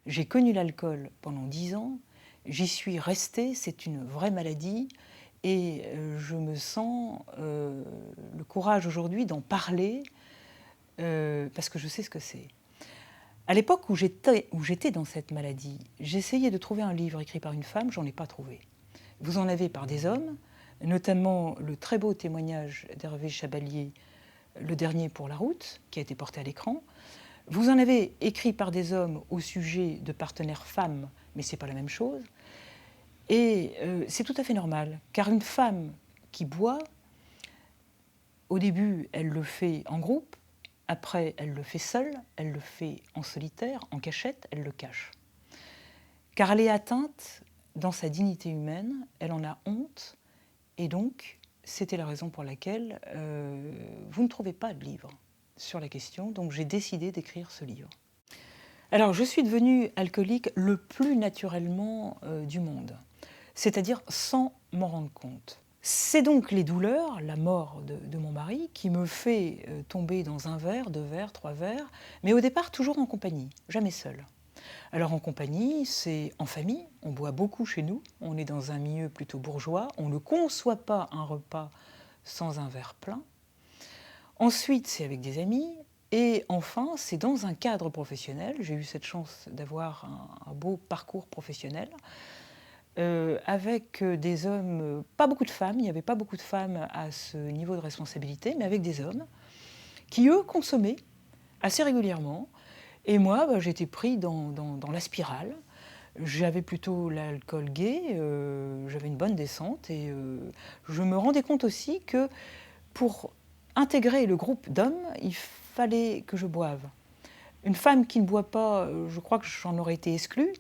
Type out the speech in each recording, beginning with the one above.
J'ai connu l'alcool pendant 10 ans, j'y suis restée, c'est une vraie maladie et je me sens le courage aujourd'hui d'en parler parce que je sais ce que c'est. À l'époque où j'étais dans cette maladie, j'essayais de trouver un livre écrit par une femme, j'en ai pas trouvé. Vous en avez par des hommes, notamment le très beau témoignage d'Hervé Chabalier, le dernier pour la route, qui a été porté à l'écran. Vous en avez écrit par des hommes au sujet de partenaires femmes, mais ce n'est pas la même chose. Et c'est tout à fait normal, car une femme qui boit, au début, elle le fait en groupe, après, elle le fait seule, elle le fait en solitaire, en cachette, elle le cache. Car elle est atteinte dans sa dignité humaine, elle en a honte, et donc, c'était la raison pour laquelle vous ne trouvez pas de livre sur la question, donc j'ai décidé d'écrire ce livre. Alors, je suis devenue alcoolique le plus naturellement du monde, c'est-à-dire sans m'en rendre compte. C'est donc les douleurs, la mort de mon mari, qui me fait tomber dans un verre, 2 verres, 3 verres, mais au départ toujours en compagnie, jamais seule. Alors en compagnie, c'est en famille, on boit beaucoup chez nous, on est dans un milieu plutôt bourgeois, on ne conçoit pas un repas sans un verre plein. Ensuite, c'est avec des amis. Et enfin, c'est dans un cadre professionnel. J'ai eu cette chance d'avoir un beau parcours professionnel avec des hommes, pas beaucoup de femmes, il n'y avait pas beaucoup de femmes à ce niveau de responsabilité, mais avec des hommes qui, eux, consommaient assez régulièrement. Et moi, j'étais pris dans la spirale. J'avais plutôt l'alcool gai, j'avais une bonne descente et je me rendais compte aussi que pour intégrer le groupe d'hommes, il fallait que je boive. Une femme qui ne boit pas, je crois que j'en aurais été exclue.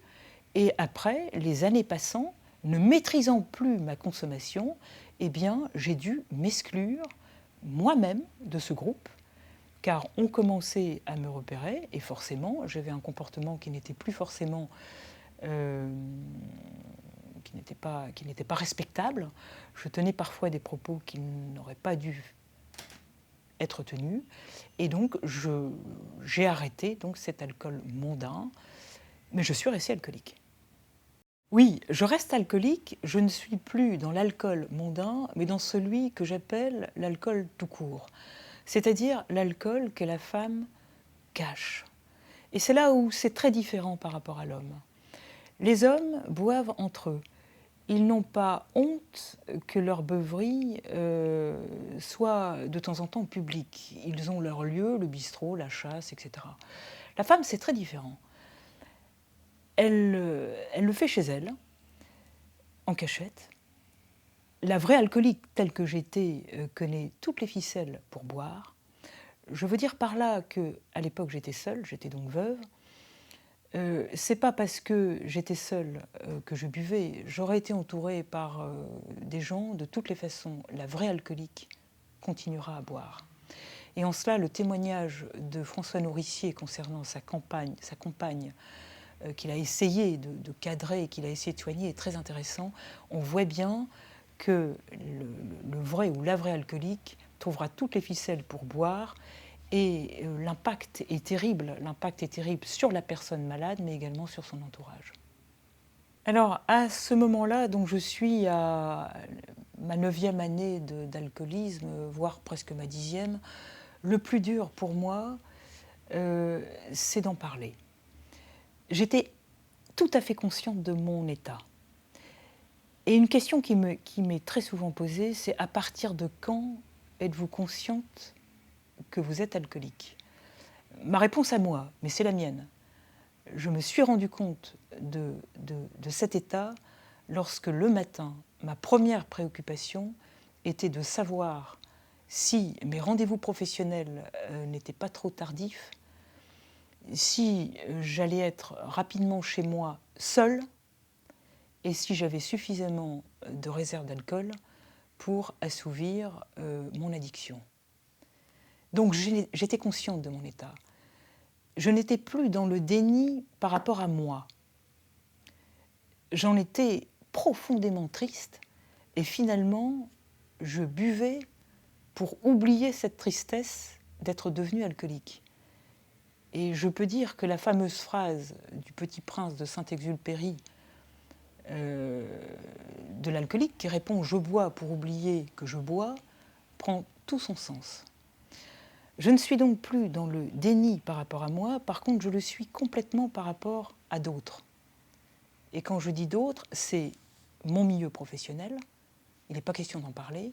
Et après, les années passant, ne maîtrisant plus ma consommation, eh bien, j'ai dû m'exclure moi-même de ce groupe, car on commençait à me repérer, et forcément, j'avais un comportement qui n'était plus forcément euh, qui n'était pas respectable. Je tenais parfois des propos qui n'auraient pas dû être tenus. Et donc, j'ai arrêté donc, cet alcool mondain, mais je suis restée alcoolique. Oui, je reste alcoolique, je ne suis plus dans l'alcool mondain, mais dans celui que j'appelle l'alcool tout court. C'est-à-dire l'alcool que la femme cache. Et c'est là où c'est très différent par rapport à l'homme. Les hommes boivent entre eux. Ils n'ont pas honte que leur beuverie soit de temps en temps publique. Ils ont leur lieu, le bistrot, la chasse, etc. La femme, c'est très différent. Elle le fait chez elle, en cachette. La vraie alcoolique telle que j'étais connaît toutes les ficelles pour boire. Je veux dire par là qu'à l'époque j'étais seule, j'étais donc veuve. C'est pas parce que j'étais seule que je buvais. J'aurais été entourée par des gens de toutes les façons. La vraie alcoolique continuera à boire. Et en cela, le témoignage de François Nourricier concernant sa compagne qu'il a essayé de cadrer, qu'il a essayé de soigner, est très intéressant. On voit bien que le vrai ou la vraie alcoolique trouvera toutes les ficelles pour boire. Et l'impact est terrible sur la personne malade, mais également sur son entourage. Alors, à ce moment-là, donc, je suis à ma 9e année d'alcoolisme, voire presque ma 10e. Le plus dur pour moi, c'est d'en parler. J'étais tout à fait consciente de mon état. Et une question qui m'est très souvent posée, c'est à partir de quand êtes-vous consciente que vous êtes alcoolique ? Ma réponse à moi, mais c'est la mienne. Je me suis rendu compte de cet état lorsque le matin, ma première préoccupation était de savoir si mes rendez-vous professionnels n'étaient pas trop tardifs, si j'allais être rapidement chez moi seule et si j'avais suffisamment de réserves d'alcool pour assouvir mon addiction. Donc j'étais consciente de mon état. Je n'étais plus dans le déni par rapport à moi. J'en étais profondément triste et finalement, je buvais pour oublier cette tristesse d'être devenue alcoolique. Et je peux dire que la fameuse phrase du Petit Prince de Saint-Exupéry, de l'alcoolique qui répond « je bois pour oublier que je bois », prend tout son sens. Je ne suis donc plus dans le déni par rapport à moi, par contre je le suis complètement par rapport à d'autres. Et quand je dis d'autres, c'est mon milieu professionnel, il n'est pas question d'en parler,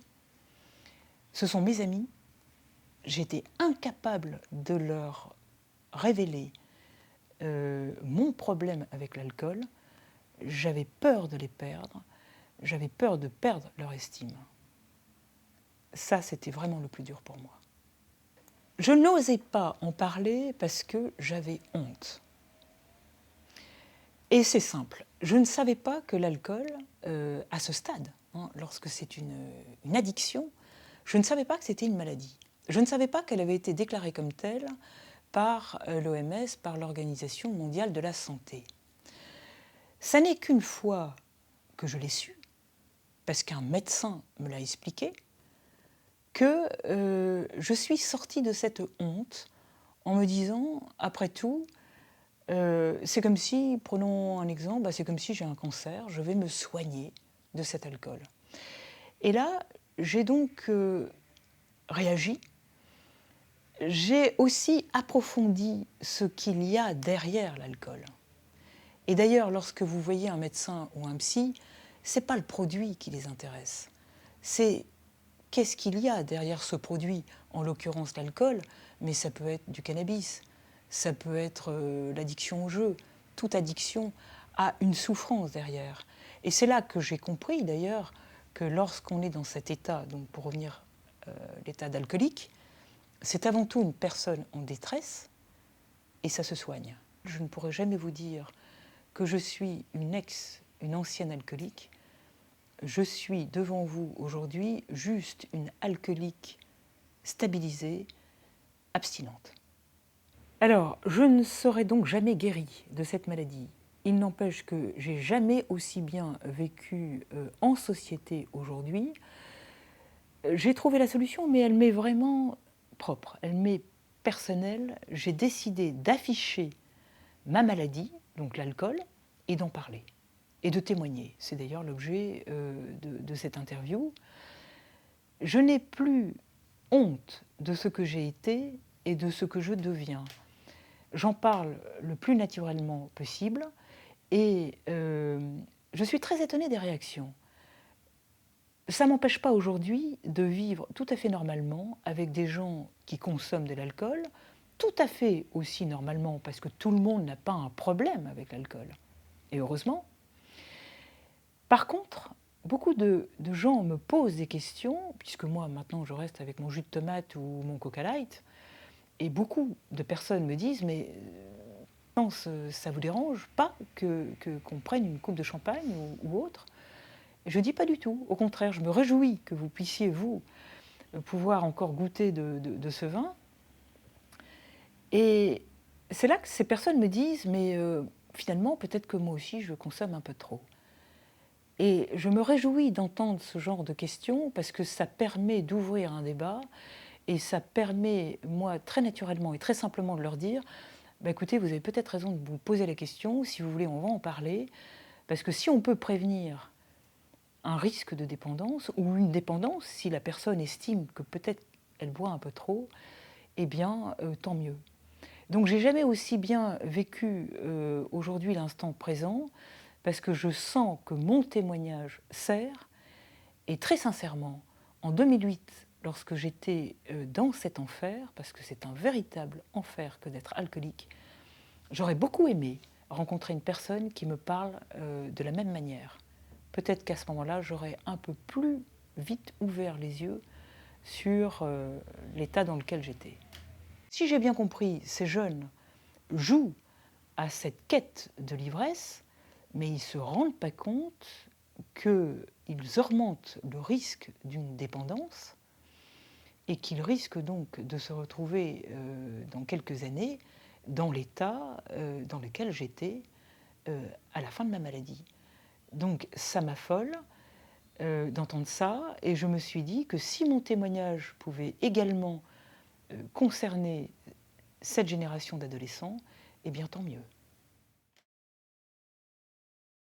ce sont mes amis, j'étais incapable de leur révéler mon problème avec l'alcool, j'avais peur de les perdre, j'avais peur de perdre leur estime. Ça, c'était vraiment le plus dur pour moi. Je n'osais pas en parler parce que j'avais honte. Et c'est simple, je ne savais pas que l'alcool, à ce stade, lorsque c'est une addiction, je ne savais pas que c'était une maladie. Je ne savais pas qu'elle avait été déclarée comme telle par l'OMS, par l'Organisation mondiale de la santé. Ça n'est qu'une fois que je l'ai su, parce qu'un médecin me l'a expliqué, que je suis sortie de cette honte en me disant, après tout, c'est comme si, prenons un exemple, c'est comme si j'ai un cancer, je vais me soigner de cet alcool. Et là, j'ai donc réagi. J'ai aussi approfondi ce qu'il y a derrière l'alcool. Et d'ailleurs, lorsque vous voyez un médecin ou un psy, ce n'est pas le produit qui les intéresse. C'est qu'est-ce qu'il y a derrière ce produit, en l'occurrence l'alcool, mais ça peut être du cannabis, ça peut être l'addiction au jeu. Toute addiction a une souffrance derrière. Et c'est là que j'ai compris d'ailleurs que lorsqu'on est dans cet état, donc pour revenir à l'état d'alcoolique, c'est avant tout une personne en détresse et ça se soigne. Je ne pourrai jamais vous dire que je suis une ancienne alcoolique. Je suis devant vous aujourd'hui juste une alcoolique stabilisée, abstinente. Alors, je ne serai donc jamais guérie de cette maladie. Il n'empêche que j'ai jamais aussi bien vécu en société aujourd'hui. J'ai trouvé la solution, mais elle m'est vraiment propre, elle m'est personnelle. J'ai décidé d'afficher ma maladie, donc l'alcool, et d'en parler, et de témoigner. C'est d'ailleurs l'objet de cette interview. Je n'ai plus honte de ce que j'ai été et de ce que je deviens. J'en parle le plus naturellement possible et je suis très étonnée des réactions. Ça ne m'empêche pas aujourd'hui de vivre tout à fait normalement avec des gens qui consomment de l'alcool, tout à fait aussi normalement parce que tout le monde n'a pas un problème avec l'alcool, et heureusement. Par contre, beaucoup de gens me posent des questions, puisque moi maintenant je reste avec mon jus de tomate ou mon Coca Light, et beaucoup de personnes me disent « mais ça vous dérange pas qu'on prenne une coupe de champagne ou autre ?» Je ne dis pas du tout, au contraire, je me réjouis que vous puissiez, vous, pouvoir encore goûter de ce vin. Et c'est là que ces personnes me disent « mais finalement, peut-être que moi aussi, je consomme un peu trop ». Et je me réjouis d'entendre ce genre de questions parce que ça permet d'ouvrir un débat et ça permet, moi, très naturellement et très simplement de leur dire bah, « écoutez, vous avez peut-être raison de vous poser la question, si vous voulez, on va en parler, parce que si on peut prévenir un risque de dépendance ou une dépendance, si la personne estime que peut-être elle boit un peu trop, eh bien, tant mieux. » Donc j'ai jamais aussi bien vécu aujourd'hui l'instant présent, parce que je sens que mon témoignage sert, et très sincèrement, en 2008, lorsque j'étais dans cet enfer, parce que c'est un véritable enfer que d'être alcoolique, j'aurais beaucoup aimé rencontrer une personne qui me parle de la même manière. Peut-être qu'à ce moment-là, j'aurais un peu plus vite ouvert les yeux sur l'état dans lequel j'étais. Si j'ai bien compris, ces jeunes jouent à cette quête de l'ivresse, mais ils ne se rendent pas compte qu'ils augmentent le risque d'une dépendance et qu'ils risquent donc de se retrouver dans quelques années dans l'état dans lequel j'étais à la fin de ma maladie. Donc ça m'affole d'entendre ça, et je me suis dit que si mon témoignage pouvait également concerner cette génération d'adolescents, eh bien tant mieux.